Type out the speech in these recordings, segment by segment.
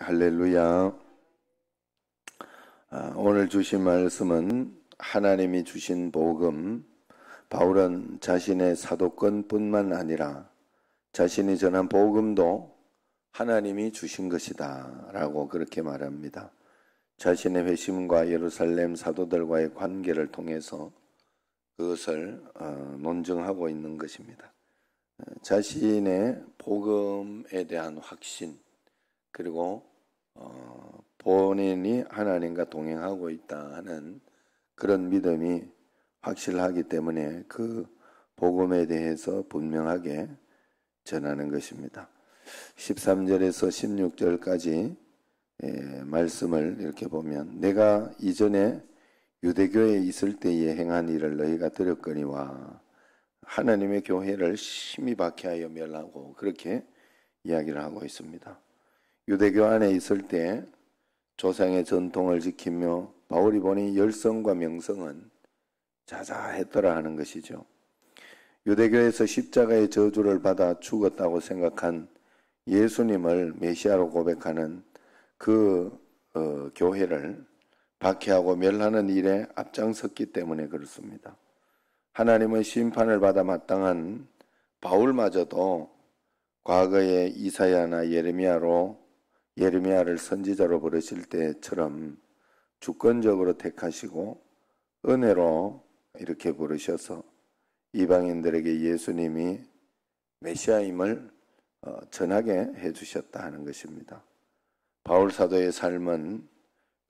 할렐루야. 오늘 주신 말씀은 하나님이 주신 복음, 바울은 자신의 사도권뿐만 아니라 자신이 전한 복음도 하나님이 주신 것이다 라고 그렇게 말합니다. 자신의 회심과 예루살렘 사도들과의 관계를 통해서 그것을 논증하고 있는 것입니다. 자신의 복음에 대한 확신, 그리고 본인이 하나님과 동행하고 있다 하는 그런 믿음이 확실하기 때문에 그 복음에 대해서 분명하게 전하는 것입니다. 13절에서 16절까지 말씀을 이렇게 보면, 내가 이전에 유대교에 있을 때에 행한 일을 너희가 들었거니와 하나님의 교회를 심히 박해하여 멸하고, 그렇게 이야기를 하고 있습니다. 유대교 안에 있을 때 조상의 전통을 지키며 바울이 보니 열성과 명성은 자자했더라 하는 것이죠. 유대교에서 십자가의 저주를 받아 죽었다고 생각한 예수님을 메시아로 고백하는 그 교회를 박해하고 멸하는 일에 앞장섰기 때문에 그렇습니다. 하나님은 심판을 받아 마땅한 바울마저도 과거에 이사야나 예레미야를 선지자로 부르실 때처럼 주권적으로 택하시고 은혜로 이렇게 부르셔서 이방인들에게 예수님이 메시아임을 전하게 해주셨다 하는 것입니다. 바울 사도의 삶은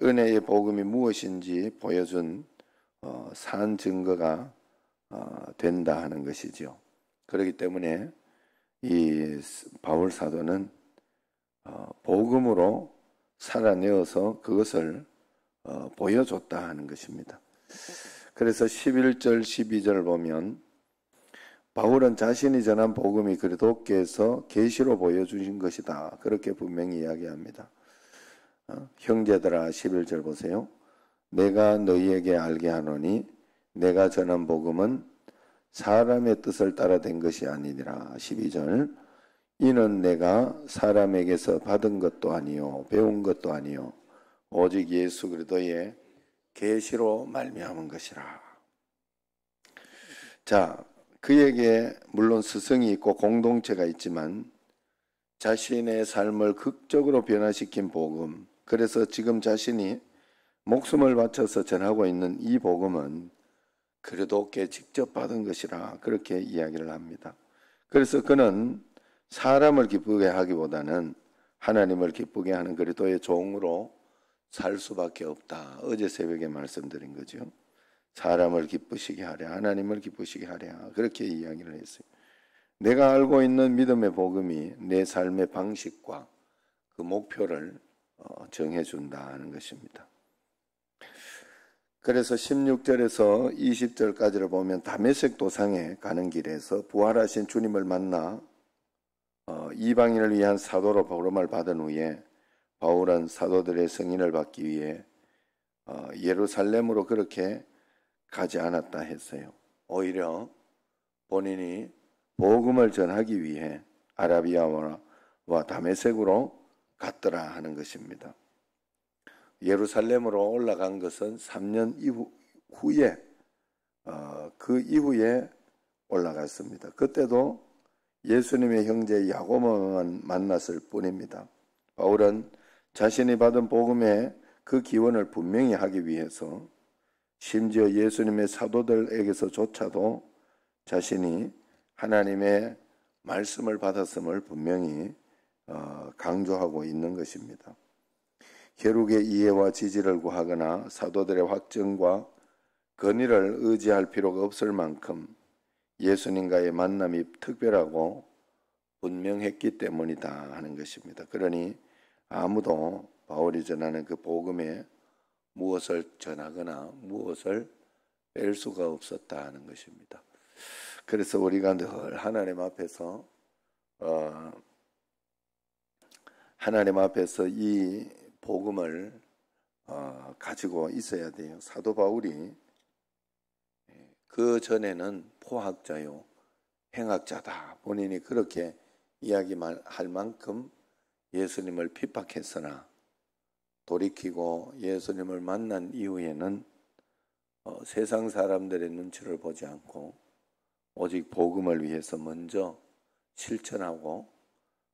은혜의 복음이 무엇인지 보여준 산 증거가 된다 하는 것이죠. 그렇기 때문에 이 바울 사도는 복음으로 살아내어서 그것을 보여줬다 하는 것입니다. 그래서 11절 12절 보면, 바울은 자신이 전한 복음이 그리스도께서 계시로 보여주신 것이다, 그렇게 분명히 이야기합니다. 형제들아, 11절 보세요. 내가 너희에게 알게 하노니 내가 전한 복음은 사람의 뜻을 따라 된 것이 아니니라. 12절, 이는 내가 사람에게서 받은 것도 아니요 배운 것도 아니요 오직 예수 그리스도의 계시로 말미암은 것이라. 자, 그에게 물론 스승이 있고 공동체가 있지만 자신의 삶을 극적으로 변화시킨 복음, 그래서 지금 자신이 목숨을 바쳐서 전하고 있는 이 복음은 그리스도께 직접 받은 것이라, 그렇게 이야기를 합니다. 그래서 그는 사람을 기쁘게 하기보다는 하나님을 기쁘게 하는 그리스도의 종으로 살 수밖에 없다. 어제 새벽에 말씀드린 거죠. 사람을 기쁘시게 하랴, 하나님을 기쁘시게 하랴, 그렇게 이야기를 했어요. 내가 알고 있는 믿음의 복음이 내 삶의 방식과 그 목표를 정해준다 하는 것입니다. 그래서 16절에서 20절까지를 보면 다메섹 도상에 가는 길에서 부활하신 주님을 만나 이방인을 위한 사도로 부름을 받은 후에 바울은 사도들의 승인을 받기 위해 예루살렘으로 그렇게 가지 않았다 했어요. 오히려 본인이 복음을 전하기 위해 아라비아와 다메섹으로 갔더라 하는 것입니다. 예루살렘으로 올라간 것은 3년 후에 그 이후에 올라갔습니다. 그때도 예수님의 형제 야고보만 만났을 뿐입니다. 바울은 자신이 받은 복음의 그 기원을 분명히 하기 위해서 심지어 예수님의 사도들에게서조차도 자신이 하나님의 말씀을 받았음을 분명히 강조하고 있는 것입니다. 혈육의 이해와 지지를 구하거나 사도들의 확증과 건의를 의지할 필요가 없을 만큼 예수님과의 만남이 특별하고 분명했기 때문이다 하는 것입니다. 그러니 아무도 바울이 전하는 그 복음에 무엇을 전하거나 무엇을 뺄 수가 없었다 하는 것입니다. 그래서 우리가 늘 하나님 앞에서 이 복음을 가지고 있어야 돼요. 사도 바울이 그 전에는 포학자요 행학자다, 본인이 그렇게 이야기할 만큼 예수님을 핍박했으나 돌이키고 예수님을 만난 이후에는 세상 사람들의 눈치를 보지 않고 오직 복음을 위해서 먼저 실천하고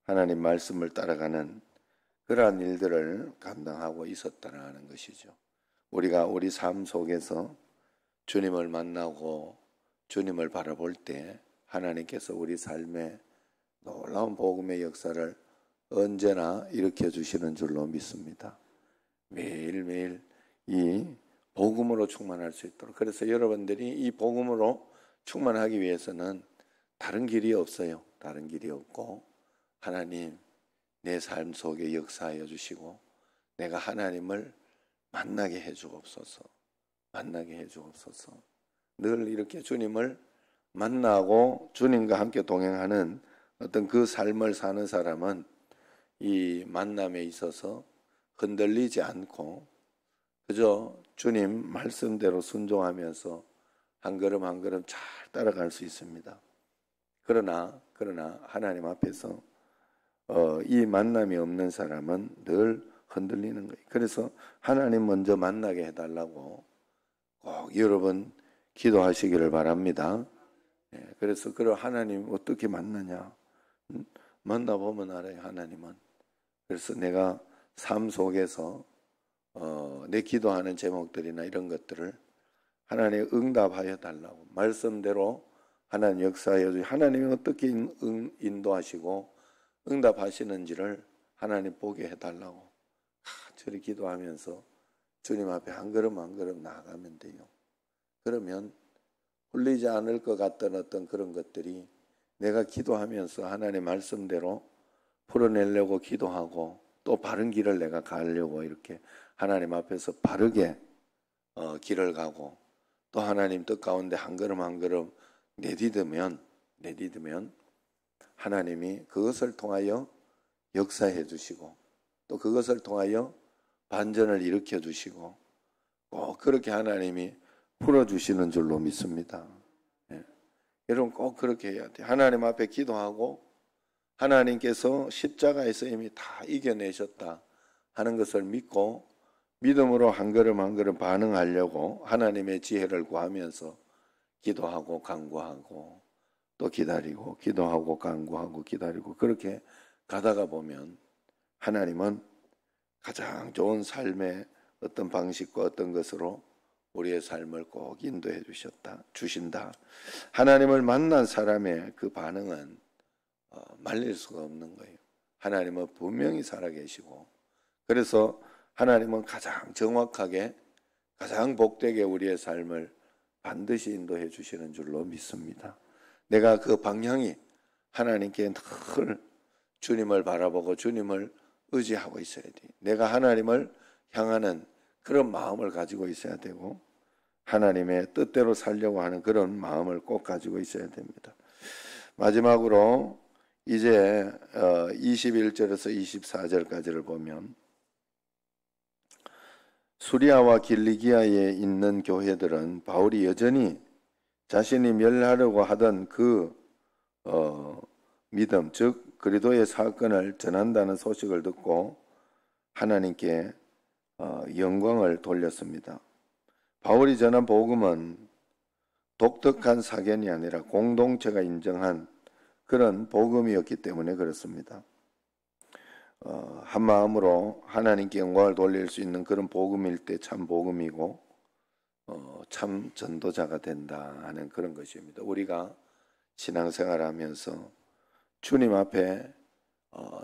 하나님 말씀을 따라가는 그러한 일들을 감당하고 있었다는 것이죠. 우리가 우리 삶 속에서 주님을 만나고 주님을 바라볼 때 하나님께서 우리 삶에 놀라운 복음의 역사를 언제나 일으켜 주시는 줄로 믿습니다. 매일매일 이 복음으로 충만할 수 있도록. 그래서 여러분들이 이 복음으로 충만하기 위해서는 다른 길이 없어요. 다른 길이 없고 하나님 내 삶 속에 역사하여 주시고 내가 하나님을 만나게 해 주옵소서. 만나게 해 주옵소서. 늘 이렇게 주님을 만나고 주님과 함께 동행하는 어떤 그 삶을 사는 사람은 이 만남에 있어서 흔들리지 않고 그저 주님 말씀대로 순종하면서 한 걸음 한 걸음 잘 따라갈 수 있습니다. 그러나 하나님 앞에서 이 만남이 없는 사람은 늘 흔들리는 거예요. 그래서 하나님 먼저 만나게 해달라고 꼭 여러분 기도하시기를 바랍니다. 그래서 그럼 하나님 어떻게 만나냐? 만나보면 알아요. 하나님은. 그래서 내가 삶 속에서 내 기도하는 제목들이나 이런 것들을 하나님 응답하여 달라고 말씀대로 하나님 역사하여 주시고 하나님이 어떻게 인도하시고 응답하시는지를 하나님 보게 해달라고 저리 기도하면서 주님 앞에 한 걸음 한 걸음 나아가면 돼요. 그러면 풀리지 않을 것 같던 어떤 그런 것들이 내가 기도하면서 하나님 말씀대로 풀어내려고 기도하고 또 바른 길을 내가 가려고 이렇게 하나님 앞에서 바르게 길을 가고 또 하나님 뜻 가운데 한 걸음 한 걸음 내디디면 하나님이 그것을 통하여 역사해 주시고 또 그것을 통하여 반전을 일으켜 주시고 꼭 그렇게 하나님이 풀어주시는 줄로 믿습니다. 여러분 꼭 그렇게 해야 돼요. 하나님 앞에 기도하고 하나님께서 십자가에서 이미 다 이겨내셨다 하는 것을 믿고 믿음으로 한 걸음 한 걸음 반응하려고 하나님의 지혜를 구하면서 기도하고 간구하고 또 기다리고 기도하고 간구하고 기다리고 그렇게 가다가 보면 하나님은 가장 좋은 삶의 어떤 방식과 어떤 것으로 우리의 삶을 꼭 인도해 주신다. 하나님을 만난 사람의 그 반응은 말릴 수가 없는 거예요. 하나님은 분명히 살아계시고 그래서 하나님은 가장 정확하게 가장 복되게 우리의 삶을 반드시 인도해 주시는 줄로 믿습니다. 내가 그 방향이 하나님께 늘 주님을 바라보고 주님을 의지하고 있어야 돼. 내가 하나님을 향하는 그런 마음을 가지고 있어야 되고 하나님의 뜻대로 살려고 하는 그런 마음을 꼭 가지고 있어야 됩니다. 마지막으로 이제 21절에서 24절까지를 보면 수리아와 길리기아에 있는 교회들은 바울이 여전히 자신이 멸하려고 하던 그 믿음, 즉 그리스도의 사건을 전한다는 소식을 듣고 하나님께 영광을 돌렸습니다. 바울이 전한 복음은 독특한 사견이 아니라 공동체가 인정한 그런 복음이었기 때문에 그렇습니다. 한 마음으로 하나님께 영광을 돌릴 수 있는 그런 복음일 때 참 복음이고 참 전도자가 된다 하는 그런 것입니다. 우리가 신앙생활하면서 주님 앞에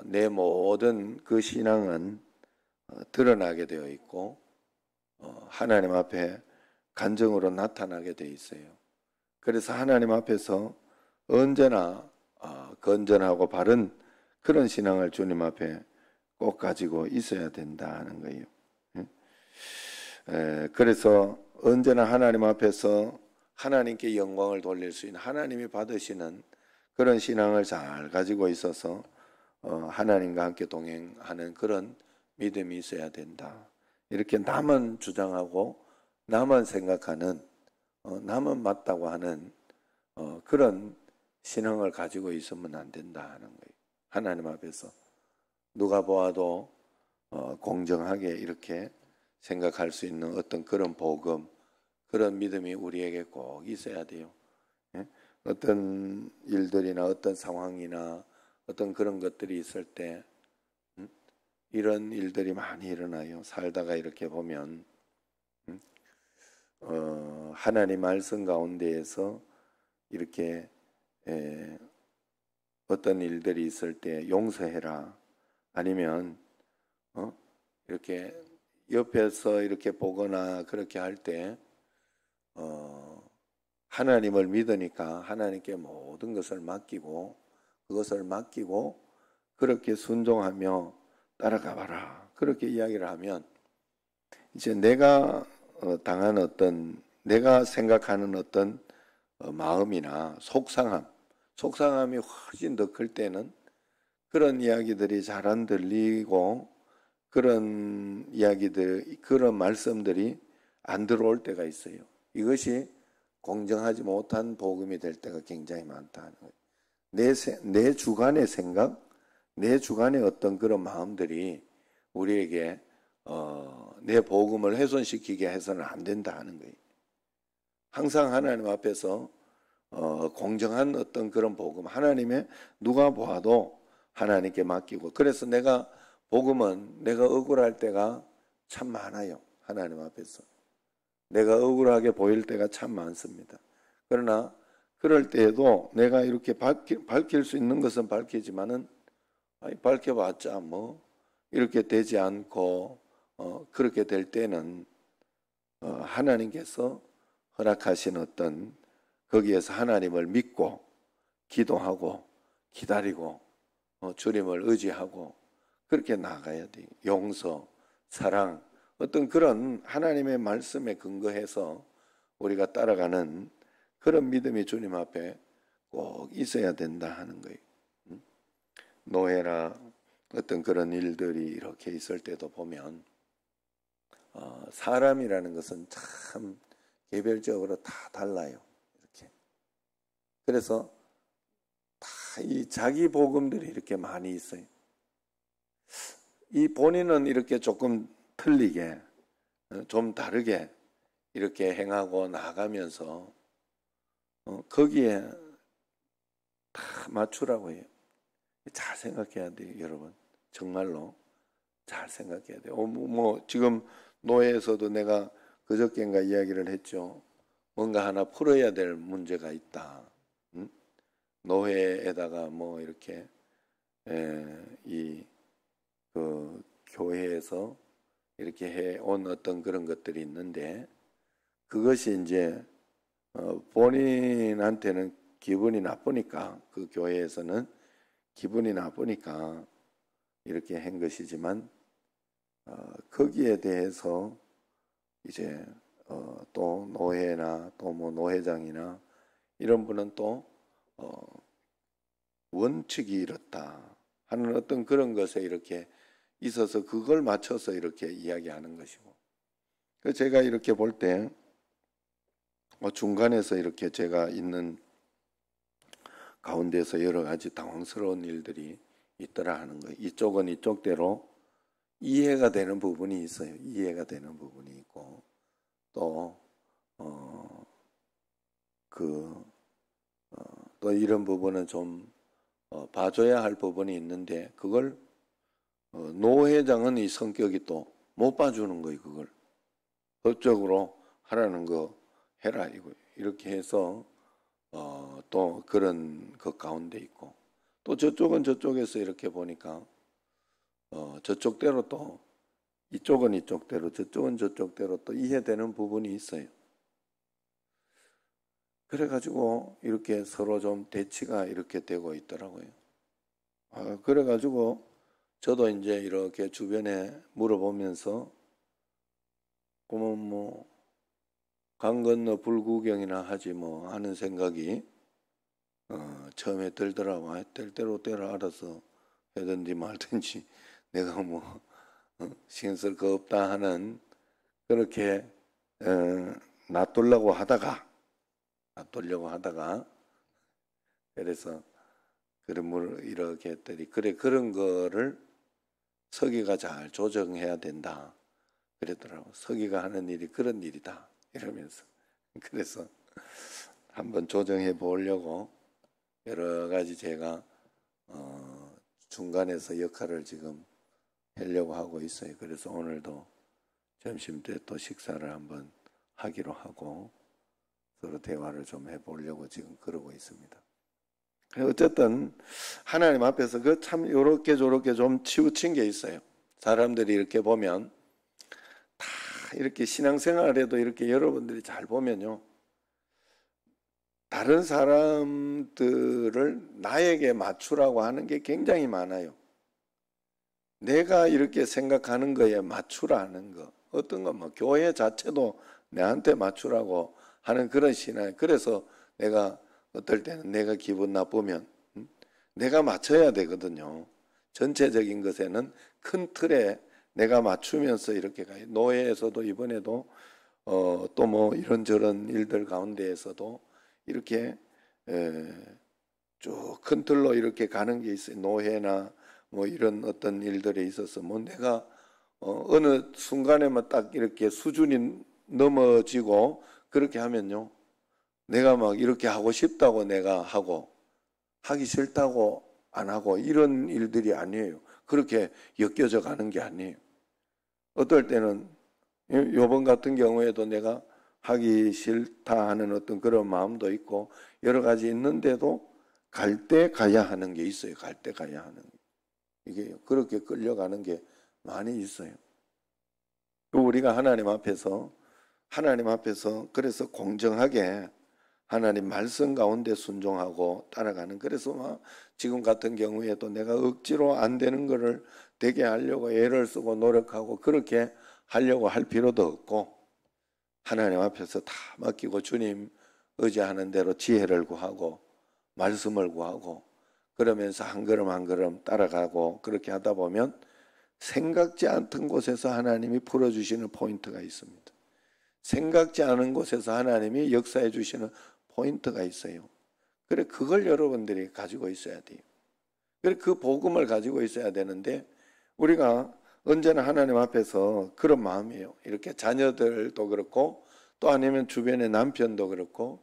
내 모든 그 신앙은 드러나게 되어 있고 하나님 앞에 간증으로 나타나게 되어 있어요. 그래서 하나님 앞에서 언제나 건전하고 바른 그런 신앙을 주님 앞에 꼭 가지고 있어야 된다 하는 거예요. 그래서 언제나 하나님 앞에서 하나님께 영광을 돌릴 수 있는 하나님이 받으시는 그런 신앙을 잘 가지고 있어서 하나님과 함께 동행하는 그런 믿음이 있어야 된다. 이렇게 나만 주장하고 나만 생각하는 나만 맞다고 하는 그런 신앙을 가지고 있으면 안 된다 하는 거예요. 하나님 앞에서 누가 보아도 공정하게 이렇게 생각할 수 있는 어떤 그런 복음, 그런 믿음이 우리에게 꼭 있어야 돼요. 예? 어떤 일들이나 어떤 상황이나 어떤 그런 것들이 있을 때 이런 일들이 많이 일어나요. 살다가 이렇게 보면 하나님 말씀 가운데에서 이렇게 어떤 일들이 있을 때 용서해라. 아니면 이렇게 옆에서 이렇게 보거나 그렇게 할 때 하나님을 믿으니까 하나님께 모든 것을 맡기고 그것을 맡기고 그렇게 순종하며 따라가 봐라. 그렇게 이야기를 하면 이제 내가 당한 어떤 내가 생각하는 어떤 마음이나 속상함이 훨씬 더 클 때는 그런 이야기들이 잘 안 들리고 그런 이야기들, 그런 말씀들이 안 들어올 때가 있어요. 이것이 공정하지 못한 복음이 될 때가 굉장히 많다는 거예요. 내 주관의 생각, 내 주관의 어떤 그런 마음들이 우리에게 내 복음을 훼손시키게 해서는 안 된다 하는 거예요. 항상 하나님 앞에서 공정한 어떤 그런 복음, 하나님의 누가 보아도 하나님께 맡기고, 그래서 내가 복음은 내가 억울할 때가 참 많아요. 하나님 앞에서 내가 억울하게 보일 때가 참 많습니다. 그러나 그럴 때에도 내가 이렇게 밝힐 수 있는 것은 밝히지만은 밝혀봤자 뭐 이렇게 되지 않고 그렇게 될 때는 하나님께서 허락하신 어떤 거기에서 하나님을 믿고 기도하고 기다리고 주님을 의지하고 그렇게 나가야 돼요. 용서, 사랑, 어떤 그런 하나님의 말씀에 근거해서 우리가 따라가는 그런 믿음이 주님 앞에 꼭 있어야 된다 하는 거예요. 노예나 어떤 그런 일들이 이렇게 있을 때도 보면 사람이라는 것은 참 개별적으로 다 달라요. 이렇게. 그래서 다 이 자기 복음들이 이렇게 많이 있어요. 이 본인은 이렇게 조금 틀리게 좀 다르게 이렇게 행하고 나가면서 거기에 다 맞추라고 해요. 잘 생각해야 돼요, 여러분. 정말로 잘 생각해야 돼요. 뭐 지금 노예에서도 내가 그저께인가 이야기를 했죠. 뭔가 하나 풀어야 될 문제가 있다. 노예에다가 뭐 이렇게 그 교회에서 이렇게 해온 어떤 그런 것들이 있는데 그것이 이제 본인한테는 기분이 나쁘니까 그 교회에서는 기분이 나쁘니까 이렇게 한 것이지만 거기에 대해서 이제 또 노회나 또 뭐 노회장이나 이런 분은 또 원칙이 이렇다 하는 어떤 그런 것에 이렇게 있어서 그걸 맞춰서 이렇게 이야기하는 것이고, 제가 이렇게 볼 때 중간에서 이렇게 제가 있는 가운데서 여러 가지 당황스러운 일들이 있더라 하는 거예요. 이쪽은 이쪽대로 이해가 되는 부분이 있어요. 이해가 되는 부분이 있고 또 이런 부분은 좀 봐줘야 할 부분이 있는데 그걸 노 회장은 이 성격이 또 못 봐주는 거예요. 그걸 법적으로 하라는 거 해라 이거 이렇게 해서 또 그런 것 가운데 있고 또 저쪽은 저쪽에서 이렇게 보니까 저쪽대로 또 이쪽은 이쪽대로 저쪽은 저쪽대로 또 이해되는 부분이 있어요. 그래가지고 이렇게 서로 좀 대치가 이렇게 되고 있더라고요. 그래가지고 저도 이제 이렇게 주변에 물어보면서 그러면 뭐 강 건너 불구경이나 하지 뭐 하는 생각이 처음에 들더라고. 될 대로 때라 알아서 하든지 말든지 내가 뭐 신경 쓸 거 없다 하는 그렇게 놔두려고 하다가 그래서 그런 이렇게 했더니 그래 그런 거를 서기가 잘 조정해야 된다 그랬더라고. 서기가 하는 일이 그런 일이다 이러면서. 그래서 한번 조정해 보려고 여러 가지 제가 중간에서 역할을 지금 하려고 하고 있어요. 그래서 오늘도 점심 때 또 식사를 한번 하기로 하고 서로 대화를 좀 해보려고 지금 그러고 있습니다. 어쨌든 하나님 앞에서 그 참 요렇게 저렇게 좀 치우친 게 있어요. 사람들이 이렇게 보면 다 이렇게 신앙생활에도 이렇게 여러분들이 잘 보면요, 다른 사람들을 나에게 맞추라고 하는 게 굉장히 많아요. 내가 이렇게 생각하는 거에 맞추라는 거, 어떤 건 뭐 교회 자체도 내한테 맞추라고 하는 그런 신앙. 그래서 내가 어떨 때는 내가 기분 나쁘면 내가 맞춰야 되거든요. 전체적인 것에는 큰 틀에 내가 맞추면서 이렇게 가요. 노예에서도 이번에도 또 뭐 이런저런 일들 가운데에서도 이렇게 쭉 큰 틀로 이렇게 가는 게 있어요. 노예나 뭐 이런 어떤 일들에 있어서 뭐 내가 어느 순간에만 딱 이렇게 수준이 넘어지고 그렇게 하면요, 내가 막 이렇게 하고 싶다고 내가 하고 하기 싫다고 안 하고 이런 일들이 아니에요. 그렇게 엮여져 가는 게 아니에요. 어떨 때는 요번 같은 경우에도 내가 하기 싫다 하는 어떤 그런 마음도 있고 여러 가지 있는데도 갈 때 가야 하는 게 있어요. 갈 때 가야 하는 게. 이게 그렇게 끌려가는 게 많이 있어요. 우리가 하나님 앞에서 그래서 공정하게 하나님 말씀 가운데 순종하고 따라가는, 그래서 막 지금 같은 경우에도 내가 억지로 안 되는 거를 되게 하려고 애를 쓰고 노력하고 그렇게 하려고 할 필요도 없고 하나님 앞에서 다 맡기고 주님 의지하는 대로 지혜를 구하고 말씀을 구하고 그러면서 한 걸음 한 걸음 따라가고 그렇게 하다 보면 생각지 않던 곳에서 하나님이 풀어주시는 포인트가 있습니다. 생각지 않은 곳에서 하나님이 역사해 주시는 포인트가 있어요. 그래, 그걸 여러분들이 가지고 있어야 돼요. 그래, 그 복음을 가지고 있어야 되는데 우리가 언제나 하나님 앞에서 그런 마음이에요. 이렇게 자녀들도 그렇고 또 아니면 주변의 남편도 그렇고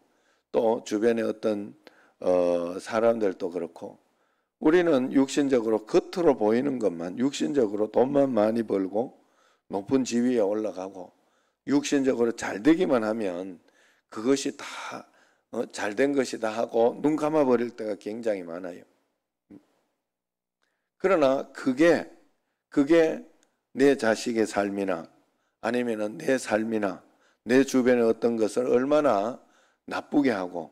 또 주변의 어떤 사람들도 그렇고 우리는 육신적으로 겉으로 보이는 것만, 육신적으로 돈만 많이 벌고 높은 지위에 올라가고 육신적으로 잘 되기만 하면 그것이 다 잘된 것이다 하고 눈 감아버릴 때가 굉장히 많아요. 그러나 그게 내 자식의 삶이나 아니면 내 삶이나 내 주변의 어떤 것을 얼마나 나쁘게 하고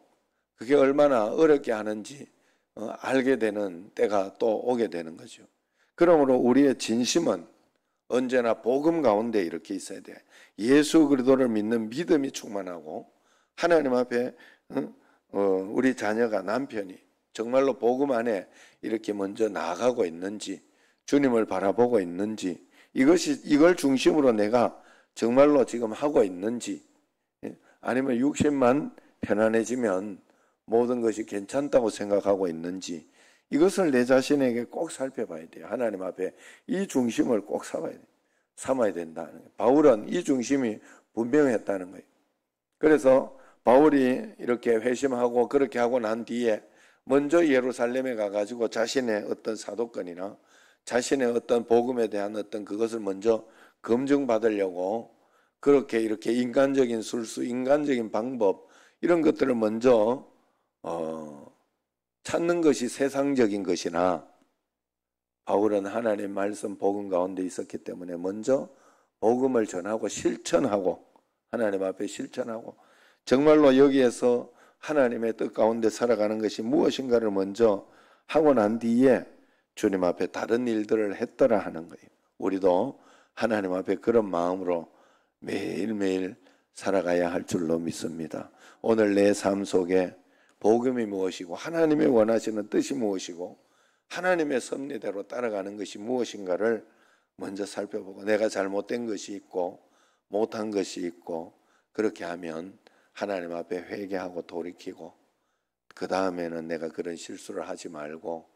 그게 얼마나 어렵게 하는지 알게 되는 때가 또 오게 되는 거죠. 그러므로 우리의 진심은 언제나 복음 가운데 이렇게 있어야 돼. 예수 그리스도를 믿는 믿음이 충만하고 하나님 앞에 우리 자녀가 남편이 정말로 복음 안에 이렇게 먼저 나아가고 있는지 주님을 바라보고 있는지 이걸 중심으로 내가 정말로 지금 하고 있는지 아니면 육신만 편안해지면 모든 것이 괜찮다고 생각하고 있는지 이것을 내 자신에게 꼭 살펴봐야 돼요. 하나님 앞에 이 중심을 꼭 삼아야 된다는 거예요. 바울은 이 중심이 분명했다는 거예요. 그래서 바울이 이렇게 회심하고 그렇게 하고 난 뒤에 먼저 예루살렘에 가가지고 자신의 어떤 사도권이나 자신의 어떤 복음에 대한 어떤 그것을 먼저 검증받으려고 그렇게 이렇게 인간적인 술수, 인간적인 방법 이런 것들을 먼저 찾는 것이 세상적인 것이나 바울은 하나님 말씀 복음 가운데 있었기 때문에 먼저 복음을 전하고 실천하고 하나님 앞에 실천하고 정말로 여기에서 하나님의 뜻 가운데 살아가는 것이 무엇인가를 먼저 하고 난 뒤에 주님 앞에 다른 일들을 했더라 하는 거예요. 우리도 하나님 앞에 그런 마음으로 매일매일 살아가야 할 줄로 믿습니다. 오늘 내 삶 속에 복음이 무엇이고 하나님의 원하시는 뜻이 무엇이고 하나님의 섭리대로 따라가는 것이 무엇인가를 먼저 살펴보고 내가 잘못된 것이 있고 못한 것이 있고 그렇게 하면 하나님 앞에 회개하고 돌이키고 그 다음에는 내가 그런 실수를 하지 말고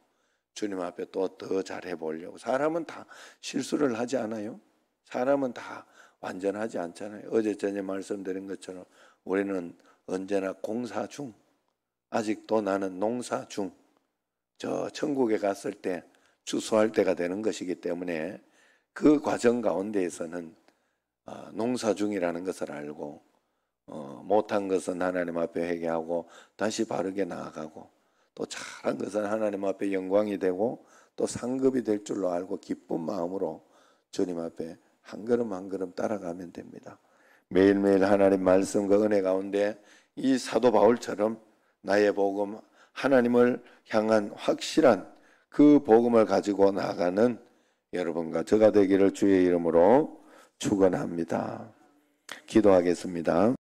주님 앞에 또 더 잘해 보려고. 사람은 다 실수를 하지 않아요? 사람은 다 완전하지 않잖아요. 어제 전에 말씀드린 것처럼 우리는 언제나 공사 중, 아직도 나는 농사 중, 저 천국에 갔을 때 추수할 때가 되는 것이기 때문에 그 과정 가운데에서는 농사 중이라는 것을 알고 못한 것은 하나님 앞에 회개하고 다시 바르게 나아가고 또 잘한 것은 하나님 앞에 영광이 되고 또 상급이 될 줄로 알고 기쁜 마음으로 주님 앞에 한 걸음 한 걸음 따라가면 됩니다. 매일매일 하나님 말씀과 은혜 가운데 이 사도 바울처럼 나의 복음, 하나님을 향한 확실한 그 복음을 가지고 나가는 여러분과 저가 되기를 주의 이름으로 축원합니다. 기도하겠습니다.